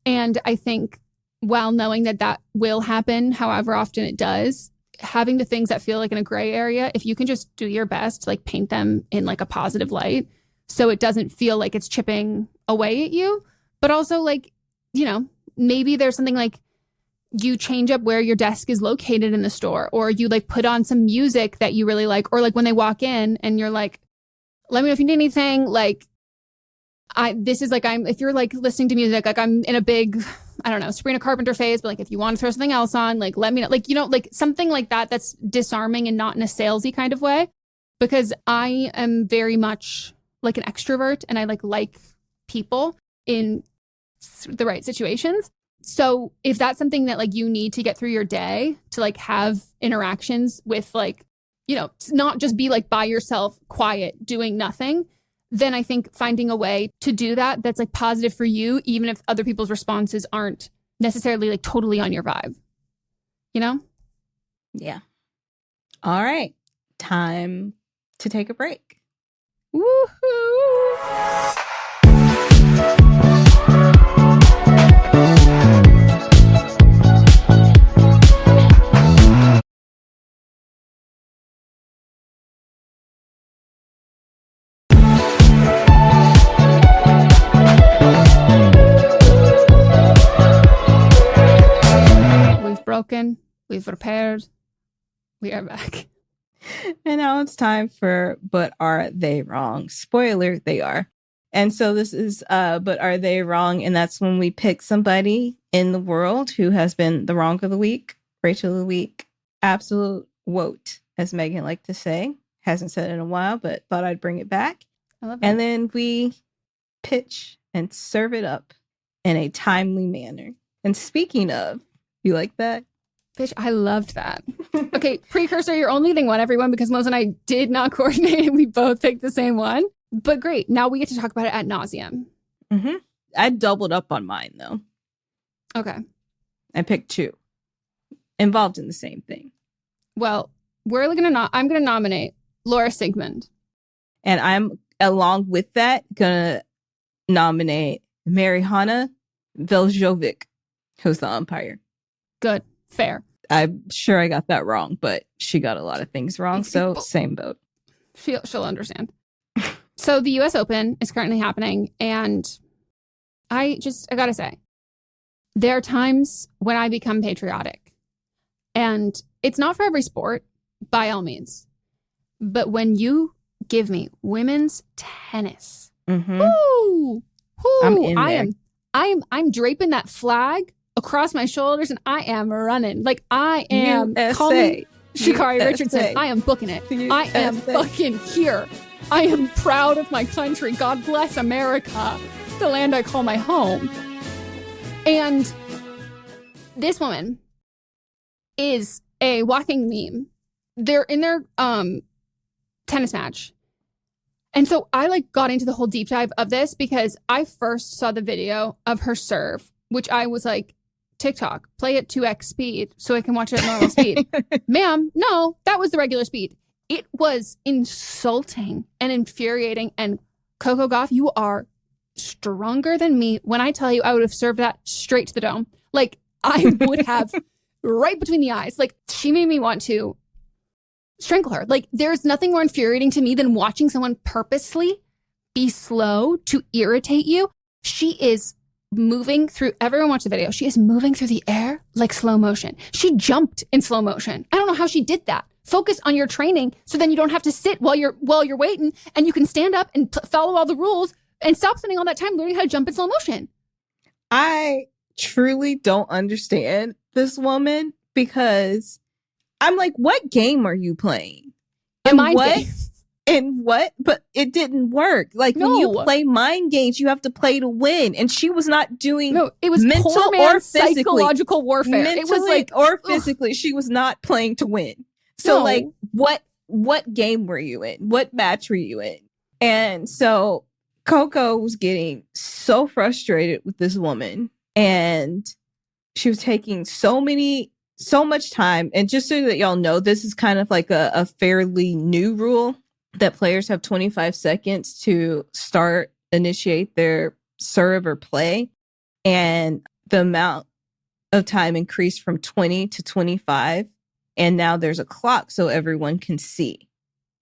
And I think while knowing that will happen, however often it does, having the things that feel like in a gray area, if you can just do your best to like paint them in like a positive light, so it doesn't feel like it's chipping away at you, but also like, you know, maybe there's something like you change up where your desk is located in the store, or you like put on some music that you really like, or like when they walk in and you're like, let me know if you need anything. Like if you're like listening to music, like I'm in a big, I don't know, Sabrina Carpenter phase, but like if you want to throw something else on, like let me know, like, you know, like something like that, that's disarming and not in a salesy kind of way, because I am very much like an extrovert and I like people in the right situations. So if that's something that like you need to get through your day to like have interactions with like, you know, not just be like by yourself, quiet, doing nothing, then I think finding a way to do that's like positive for you, even if other people's responses aren't necessarily like totally on your vibe, you know? Yeah. All right. Time to take a break. Woohoo! Broken, we've repaired, we are back. And now it's time for But Are They Wrong? Spoiler, they are. And so this is But Are They Wrong? And that's when we pick somebody in the world who has been the wrong of the week, Rachel of the week, absolute wote, as Megan liked to say. Hasn't said it in a while, but thought I'd bring it back. I love that. And then we pitch and serve it up in a timely manner. And speaking of, you like that? Bitch, I loved that. Okay, precursor, you're only leaving one, everyone, because Mose and I did not coordinate. We both picked the same one. But great. Now we get to talk about it ad nauseum. Mm-hmm. I doubled up on mine, though. Okay. I picked two. Involved in the same thing. Well, I'm going to nominate Laura Siegemund. And I'm, along with that, going to nominate Marijana Veljovic, who's the umpire. Good. Fair. I'm sure I got that wrong, but she got a lot of things wrong. So same boat. She'll understand. So the US Open is currently happening. And I gotta say, there are times when I become patriotic. And it's not for every sport, by all means. But when you give me women's tennis Mm-hmm. Woo! Woo! I'm in there. I'm draping that flag across my shoulders and I am running. Like I am. Call me Sha'Carri Richardson. I am booking it. I am fucking here. I am proud of my country. God bless America, the land I call my home. And this woman is a walking meme. They're in their tennis match. And so I got into the whole deep dive of this because I first saw the video of her serve, which I was like, TikTok, play at 2x speed so I can watch it at normal speed. Ma'am, no, that was the regular speed. It was insulting and infuriating. And Coco Gauff, you are stronger than me. When I tell you I would have served that straight to the dome. Like I would have right between the eyes. Like she made me want to strangle her. Like there's nothing more infuriating to me than watching someone purposely be slow to irritate you. She is moving through, everyone watch the video. She is moving through the air like slow motion. She jumped in slow motion. I don't know how she did that. Focus on your training so then you don't have to sit while you're waiting and you can stand up and follow all the rules and stop spending all that time learning how to jump in slow motion. I truly don't understand this woman because I'm like, what game are you playing? And what? And what? But it didn't work. Like when you play mind games, you have to play to win. And she was not doing it was mental poor man's or physically. Psychological warfare. Mentally it was like or physically, she was not playing to win. So like what game were you in? What match were you in? And so Coco was getting so frustrated with this woman and she was taking so much time. And just so that y'all know, this is kind of like a fairly new rule that players have 25 seconds to initiate their serve or play. And the amount of time increased from 20 to 25. And now there's a clock so everyone can see.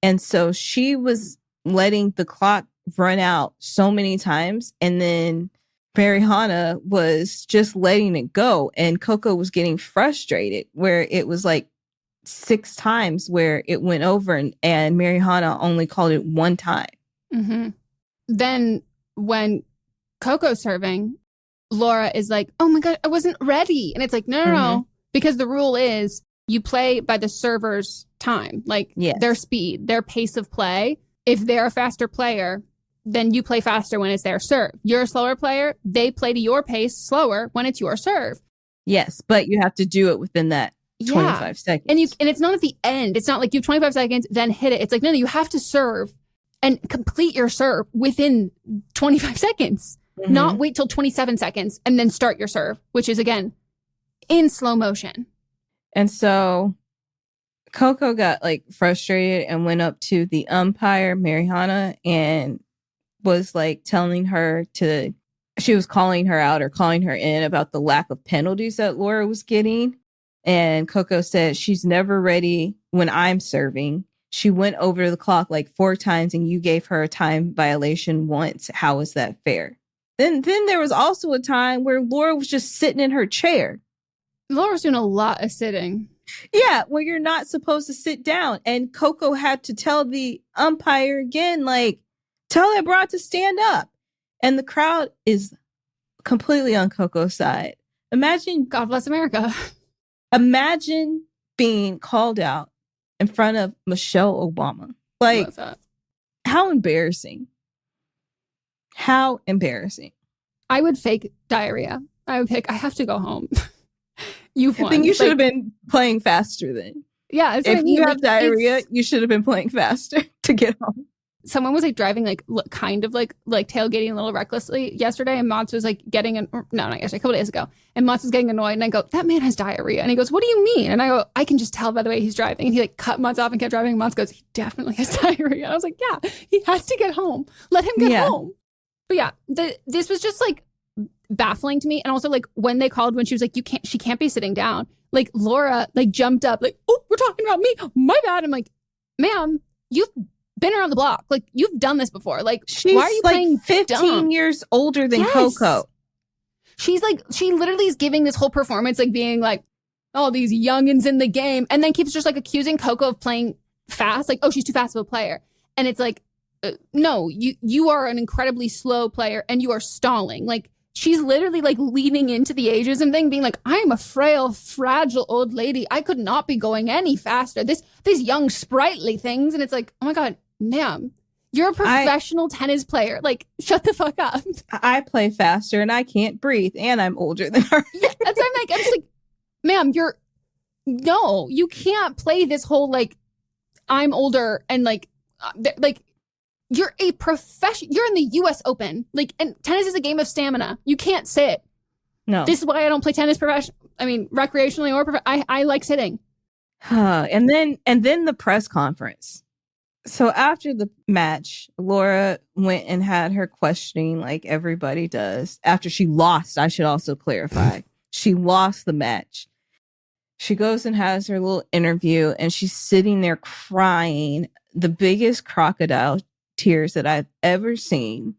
And so she was letting the clock run out so many times. And then Marijana was just letting it go. And Coco was getting frustrated where it was like 6 times where it went over and Marijana only called it 1 time. Mm-hmm. Then when Coco's serving, Laura is like, oh my God, I wasn't ready. And it's like, no, because the rule is you play by the server's time, like their speed, their pace of play. If they're a faster player, then you play faster when it's their serve. You're a slower player, they play to your pace slower when it's your serve. Yes, but you have to do it within that 25 seconds. And it's not at the end. It's not like you have 25 seconds, then hit it. It's like, no, you have to serve and complete your serve within 25 seconds, not wait till 27 seconds and then start your serve, which is, again, in slow motion. And so Coco got frustrated and went up to the umpire, Marijana, and was telling her she was calling her out or calling her in about the lack of penalties that Laura was getting. And Coco said she's never ready when I'm serving. She went over the clock 4 times and you gave her a time violation once. How is that fair? Then there was also a time where Laura was just sitting in her chair. Laura's doing a lot of sitting. Yeah, where you're not supposed to sit down. And Coco had to tell the umpire again, tell that broad to stand up. And the crowd is completely on Coco's side. Imagine. God bless America. Imagine being called out in front of Michelle Obama. How embarrassing. How embarrassing. I would fake diarrhea. I would pick, I have to go home. You've won. I think you should have been playing faster then. Yeah. That's what I mean. You have diarrhea, you should have been playing faster to get home. Someone was driving kind of tailgating a little recklessly yesterday, and Mods was not yesterday, a couple days ago, and Mods was getting annoyed, and I go, that man has diarrhea, and he goes, what do you mean? And I go, I can just tell by the way he's driving. And he cut Mods off and kept driving, and Mods goes, he definitely has diarrhea. And I was like, yeah, he has to get home. Let him get home. But yeah, this was just baffling to me. And also when they called, when she was she can't be sitting down, Laura jumped up oh, we're talking about me, my bad. I'm like, ma'am, you've been around the block, you've done this before, she's why are you playing 15 dumb? Years older than Coco. She's she literally is giving this whole performance being oh, these youngins in the game, and then keeps just accusing Coco of playing fast, oh, she's too fast of a player. And it's no, you are an incredibly slow player and you are stalling. Like, she's literally like leaning into the ageism thing, being like, I'm a frail, fragile old lady. I could not be going any faster. These young, sprightly things. And it's like, oh my God, ma'am, you're a professional tennis player. Like, shut the fuck up. I play faster and I can't breathe and I'm older than her. Yeah, that's what I'm just like, ma'am, no, you can't play this whole like, I'm older and like you're a professional. You're in the U.S. Open. Like, and tennis is a game of stamina. You can't sit. No. This is why I don't play tennis recreationally or I like sitting. And then the press conference. So after the match, Laura went and had her questioning like everybody does. After she lost, I should also clarify. She lost the match. She goes and has her little interview and she's sitting there crying, the biggest crocodile tears that I've ever seen,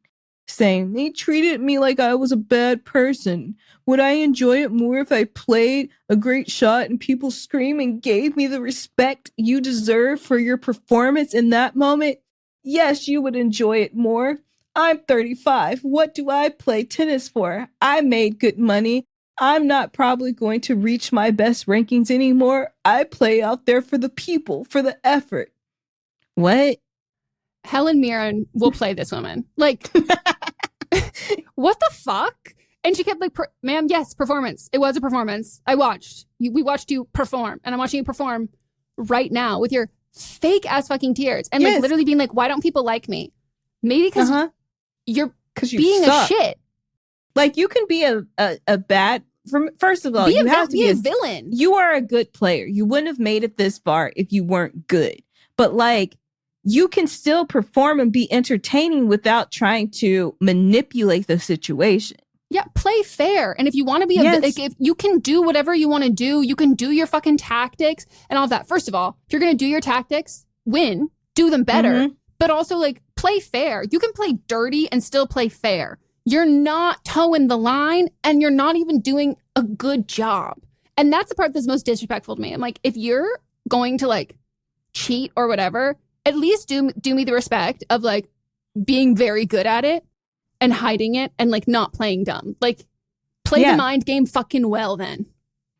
saying, they treated me like I was a bad person. Would I enjoy it more if I played a great shot and people scream and gave me the respect you deserve for your performance in that moment? Yes, you would enjoy it more. I'm 35. What do I play tennis for? I made good money. I'm not probably going to reach my best rankings anymore. I play out there for the people, for the effort. What? Helen Mirren will play this woman. Like, what the fuck? And she kept like, ma'am, yes, performance. It was a performance. I watched. We watched you perform. And I'm watching you perform right now with your fake ass fucking tears. And like literally being like, why don't people like me? Maybe because you're being a shit. Like, you can be a bad... First of all, you have to be a villain. You are a good player. You wouldn't have made it this far if you weren't good. But like, you can still perform and be entertaining without trying to manipulate the situation. Yeah, play fair. And if you want to be like, if you can do whatever you want to do, you can do your fucking tactics and all of that. First of all, if you're going to do your tactics, win, do them better. But also like, play fair. You can play dirty and still play fair. You're not towing the line and you're not even doing a good job. And that's the part that's most disrespectful to me. I'm like, if you're going to like cheat or whatever, at least do me the respect of like being very good at it and hiding it and like not playing dumb. Like, play the mind game fucking well then.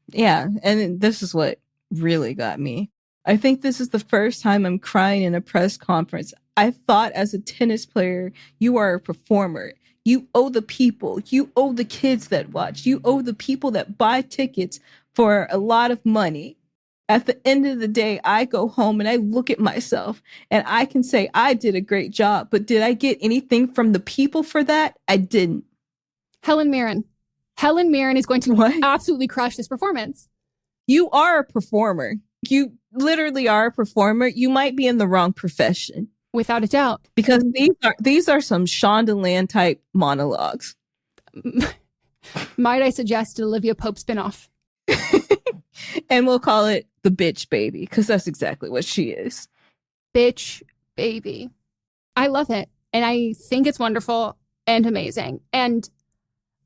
Yeah. And this is what really got me. I think this is the first time I'm crying in a press conference. I thought as a tennis player, you are a performer. You owe the people. You owe the kids that watch. You owe the people that buy tickets for a lot of money. At the end of the day, I go home and I look at myself and I can say I did a great job. But did I get anything from the people for that? I didn't. Helen Mirren is going to absolutely crush this performance. You are a performer. You literally are a performer. You might be in the wrong profession. Without a doubt. Because these are some Shondaland type monologues. Might I suggest an Olivia Pope spinoff? And we'll call it the bitch baby, because that's exactly what she is. Bitch baby. I love it. And I think it's wonderful and amazing. And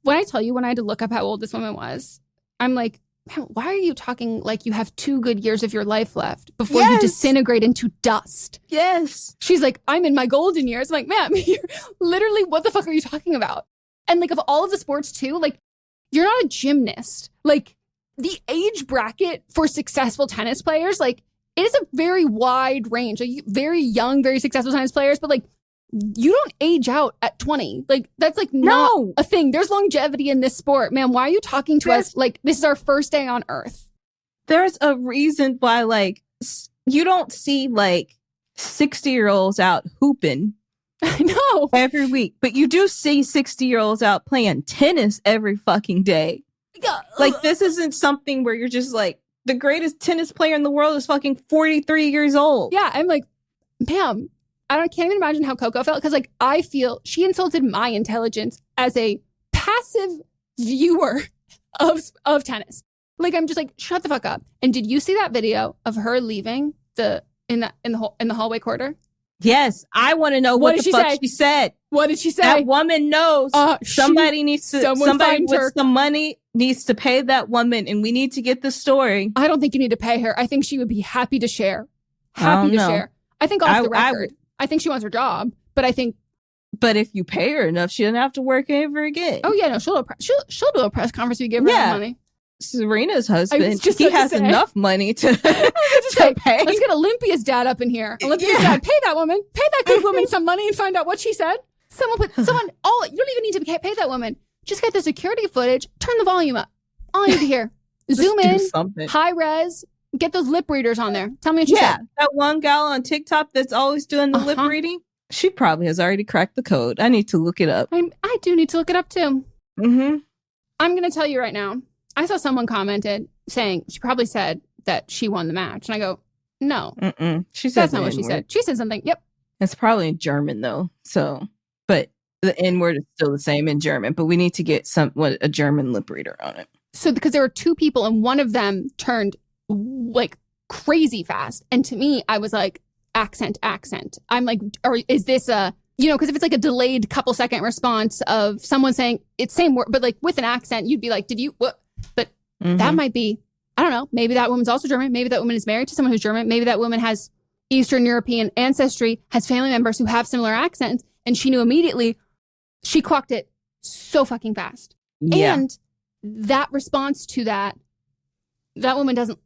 when I tell you, when I had to look up how old this woman was, I'm like, man, why are you talking like you have 2 good years of your life left before you disintegrate into dust? Yes. She's like, I'm in my golden years. I'm like, ma'am, you're literally, what the fuck are you talking about? And like, of all of the sports too, like, you're not a gymnast. Like, the age bracket for successful tennis players, like, it is a very wide range. Like, very young, very successful tennis players, but like, you don't age out at 20. Like, that's like not a thing. There's longevity in this sport. Man, why are you talking to us like this is our first day on earth? There's a reason why, like, you don't see like 60-year-olds out hooping. I know. Every week. But you do see 60-year-olds out playing tennis every fucking day. Like, this isn't something where you're just like, the greatest tennis player in the world is fucking 43 years old. Yeah, I'm like, ma'am, can't even imagine how Coco felt, because like, I feel she insulted my intelligence as a passive viewer of tennis. Like, I'm just like, shut the fuck up. And did you see that video of her leaving in the hallway corridor? Yes, I want to know what the fuck she said. What did she say? That woman knows somebody with some money needs to pay that woman, and we need to get the story. I don't think you need to pay her. I think she would be happy to share. I think off the record. I think she wants her job, But I think. But if you pay her enough, she doesn't have to work ever again. Oh yeah, no, she'll do a press conference if you give her the money. Serena's husband, just he has enough money to, pay. Let's get Olympia's dad up in here. Olympia's dad, pay that woman, pay that good woman some money and find out what she said. You don't even need to pay that woman. Just get the security footage, turn the volume up. All I need to hear. Zoom in, high res, get those lip readers on there. Tell me what you said. That one gal on TikTok that's always doing the lip reading, she probably has already cracked the code. I need to look it up. I do need to look it up too. Mm-hmm. I'm going to tell you right now. I saw someone commented saying she probably said that she won the match. And I go, no. She said that's not what she said. She said something. Yep. It's probably in German though. So, but the N word is still the same in German, but we need to get a German lip reader on it. So because there were two people and one of them turned like crazy fast. And to me, I was like, accent. I'm like, or is this because if it's like a delayed couple second response of someone saying it's same word, but like with an accent, you'd be like, did you, what? But that might be, I don't know. Maybe that woman's also German. Maybe that woman is married to someone who's German. Maybe that woman has Eastern European ancestry, has family members who have similar accents. And she knew immediately. She clocked it so fucking fast. Yeah. And that response to that woman doesn't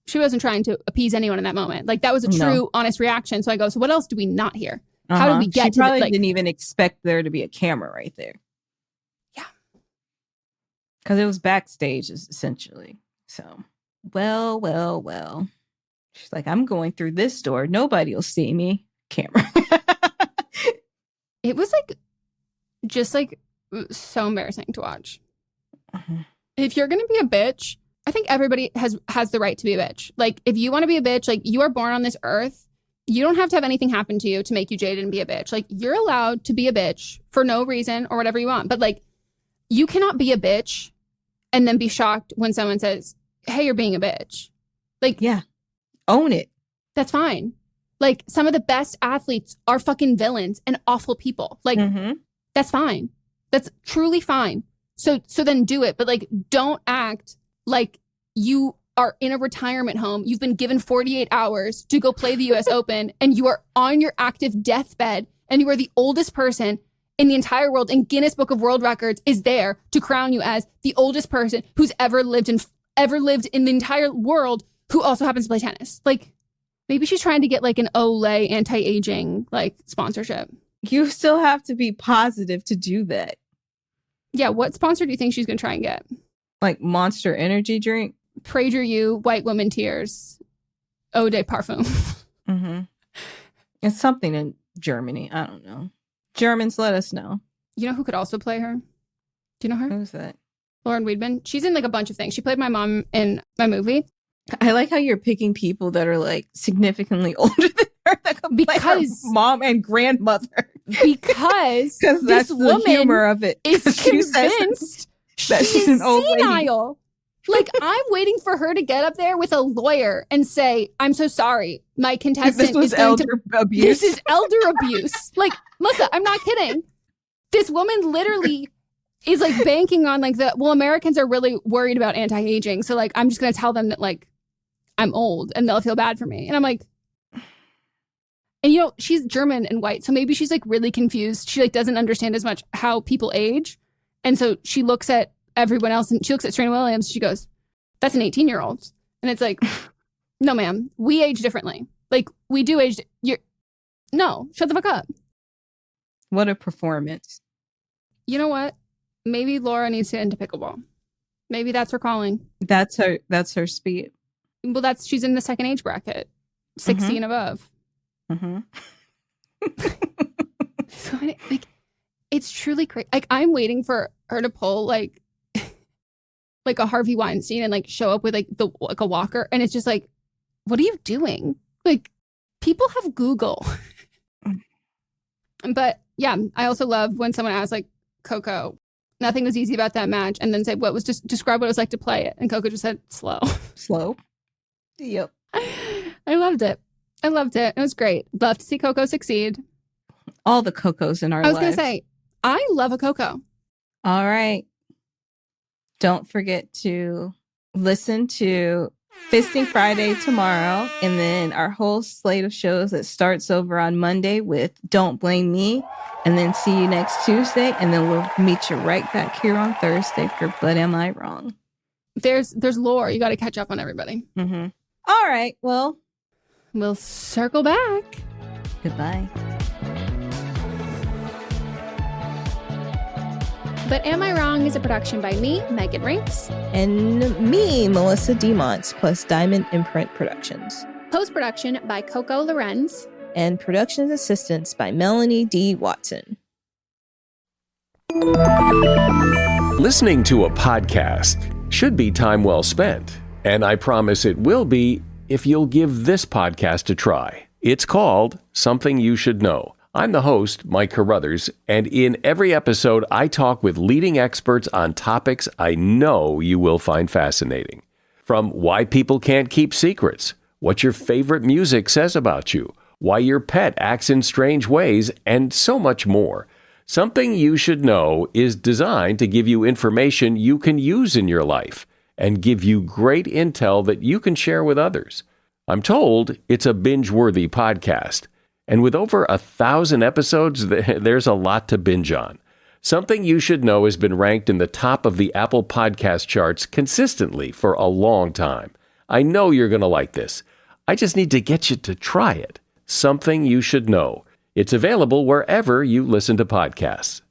she wasn't trying to appease anyone in that moment. Like that was a true, honest reaction. So I go, so what else do we not hear? How did we get to She probably didn't even expect there to be a camera right there. Yeah. Because it was backstage, essentially. So, well. She's like, I'm going through this door. Nobody will see me. Camera. It was so embarrassing to watch. If you're going to be a bitch, I think everybody has the right to be a bitch. Like, if you want to be a bitch, like, you are born on this earth. You don't have to have anything happen to you to make you jaded and be a bitch. Like, you're allowed to be a bitch for no reason or whatever you want. But, like, you cannot be a bitch and then be shocked when someone says, hey, you're being a bitch. Like, yeah, own it. That's fine. Like, some of the best athletes are fucking villains and awful people. Like, that's fine. That's truly fine. So then do it. But, like, don't act like you are in a retirement home. You've been given 48 hours to go play the US Open and you are on your active deathbed and you are the oldest person in the entire world, and Guinness Book of World Records is there to crown you as the oldest person who's ever lived in the entire world who also happens to play tennis. Like, maybe she's trying to get like an Olay anti-aging like sponsorship. You still have to be positive to do that. Yeah, what sponsor do you think she's going to try and get? Like Monster Energy drink? PragerU, White Woman Tears, Eau de Parfum. It's something in Germany. I don't know. Germans, let us know. You know who could also play her? Do you know her? Who's that? Lauren Weidman. She's in like a bunch of things. She played my mom in my movie. I like how you're picking people that are like significantly older than her that can play her mom and grandmother. Because that's this the woman humor of it. Is convinced that she's an old senile. Like, I'm waiting for her to get up there with a lawyer and say, I'm so sorry. My contestant this was elder abuse. This is elder abuse. Like, Melissa, I'm not kidding. This woman literally is like banking on like Americans are really worried about anti-aging. So like, I'm just going to tell them that like, I'm old and they'll feel bad for me. And I'm like, and you know, she's German and white. So maybe she's like really confused. She like doesn't understand as much how people age. And so she looks at everyone else and she looks at Serena Williams. She goes, that's an 18-year-old. And it's like, no, ma'am, we age differently. Like, we do age. No, shut the fuck up. What a performance. You know what? Maybe Laura needs to get into pickleball. Maybe that's her calling. That's her speed. Well, she's in the second age bracket, 60 and above. So like, it's truly crazy. Like, I'm waiting for her to pull like a Harvey Weinstein and like show up with like a walker, and it's just like, what are you doing? Like, people have Google. But yeah, I also love when someone asks like, Coco, nothing was easy about that match, and then say describe what it was like to play it, and Coco just said slow. Yep. I loved it. It was great. Love to see Coco succeed. All the Cocos in our lives. I was going to say, I love a Coco. All right. Don't forget to listen to Fisting Friday tomorrow, and then our whole slate of shows that starts over on Monday with Don't Blame Me, and then see you next Tuesday, and then we'll meet you right back here on Thursday for But Am I Wrong? There's lore. You got to catch up on everybody. Mm-hmm. All right, well, we'll circle back. Goodbye. But Am I Wrong is a production by me, Megan Rinks. And me, Melissa DeMonts, plus Diamond Imprint Productions. Post-production by Coco Lorenz. And production assistance by Melanie D. Watson. Listening to a podcast should be time well spent. And I promise it will be if you'll give this podcast a try. It's called Something You Should Know. I'm the host, Mike Carruthers, and in every episode, I talk with leading experts on topics I know you will find fascinating. From why people can't keep secrets, what your favorite music says about you, why your pet acts in strange ways, and so much more. Something You Should Know is designed to give you information you can use in your life and give you great intel that you can share with others. I'm told it's a binge-worthy podcast. And with over 1,000 episodes, there's a lot to binge on. Something You Should Know has been ranked in the top of the Apple Podcast charts consistently for a long time. I know you're going to like this. I just need to get you to try it. Something You Should Know. It's available wherever you listen to podcasts.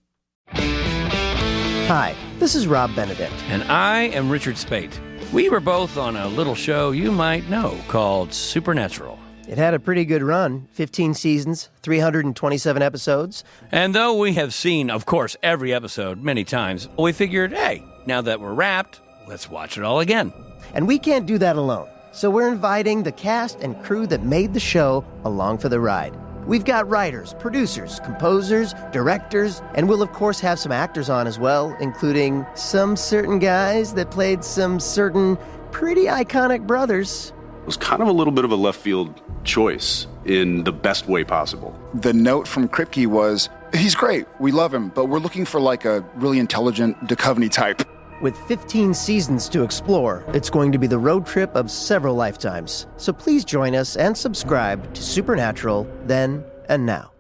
Hi, this is Rob Benedict. And I am Richard Spate. We were both on a little show you might know called Supernatural. It had a pretty good run, 15 seasons, 327 episodes. And though we have seen, of course, every episode many times, we figured, hey, now that we're wrapped, let's watch it all again. And we can't do that alone. So we're inviting the cast and crew that made the show along for the ride. We've got writers, producers, composers, directors, and we'll of course have some actors on as well, including some certain guys that played some certain pretty iconic brothers. It was kind of a little bit of a left field choice in the best way possible. The note from Kripke was, he's great, we love him, but we're looking for like a really intelligent Duchovny type. With 15 seasons to explore, it's going to be the road trip of several lifetimes. So please join us and subscribe to Supernatural then and now.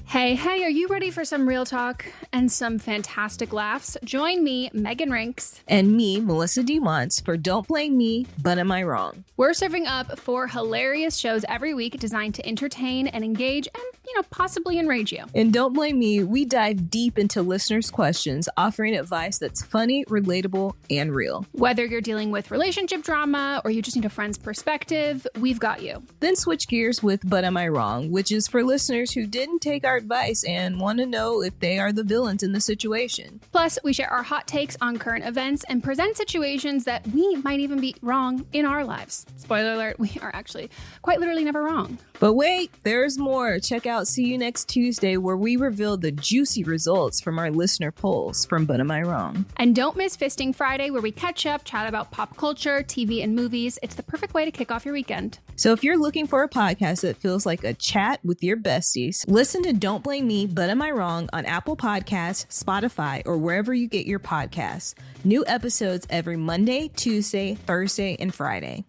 Hey, are you ready for some real talk and some fantastic laughs? Join me, Megan Rinks. And me, Melissa DeMonts, for Don't Blame Me, But Am I Wrong? We're serving up 4 hilarious shows every week designed to entertain and engage and, possibly enrage you. In Don't Blame Me, we dive deep into listeners' questions, offering advice that's funny, relatable, and real. Whether you're dealing with relationship drama or you just need a friend's perspective, we've got you. Then switch gears with But Am I Wrong, which is for listeners who didn't take our advice and want to know if they are the villains in the situation. Plus, we share our hot takes on current events and present situations that we might even be wrong in our lives. Spoiler alert, we are actually quite literally never wrong. But wait, there's more. Check out See You Next Tuesday, where we reveal the juicy results from our listener polls from But Am I Wrong? And don't miss Fisting Friday, where we catch up, chat about pop culture, TV, and movies. It's the perfect way to kick off your weekend. So if you're looking for a podcast that feels like a chat with your besties, listen to Don't Blame Me, But Am I Wrong on Apple Podcasts, Spotify, or wherever you get your podcasts. New episodes every Monday, Tuesday, Thursday, and Friday.